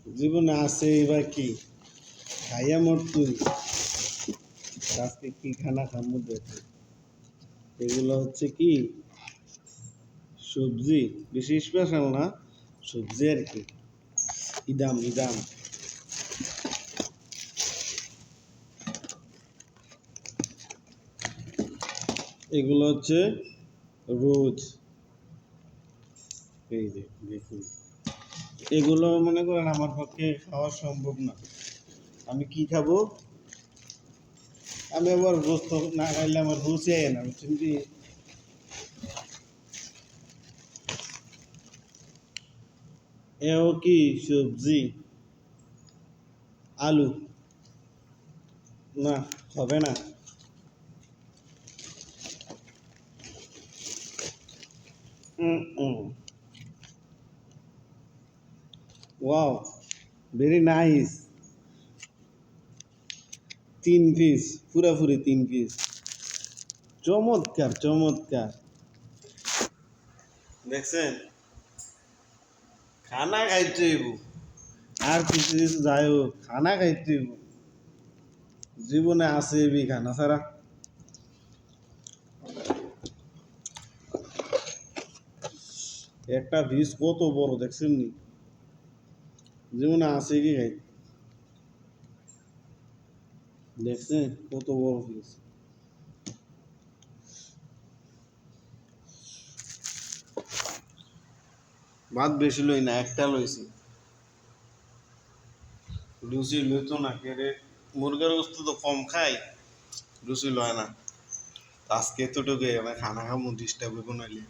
জীবনে আছে এবার কি খাইয়া মোর তুই আজকে কি খানা খামু দেখো। এগুলো হচ্ছে কি সবজি, বেশি স্পেশাল না, সবজি আর কি। ইদাম ইদাম এগুলো হচ্ছে রোজ। এই যে দেখুন, এগুলো মনে করেন আমার পক্ষে খাওয়া সম্ভব না। আমি কি খাবো? আমি আবার গোস্ত না খাইলে আমার রুচি হয় না, বুঝছেন কি? এও কি সবজি? আলু? না, হবে না। Wow, very nice. 3 পিস, পুরাপুরি 3 পিস। চমৎকার চমৎকার। দেখছেন, খানা খাইতে হইব, আর কিছু কিছু যাই হোক, খানা খাইতে হইব। জীবনে আছে এবি খানা ছাড়া। একটা পিস কত বড় দেখছেন নি? জীবনে আছে কি খাই, দেখছেন কত বড় পিস? ভাত বেশি লই না, একটা লইছি। রুচি লইতো না কেরে, মুরগের গোস্ত তো কম খাই, রুচি লয় না। আজকে এতটুকু আমি খানা খামু, ডিস্টার্ব হইব নইলে।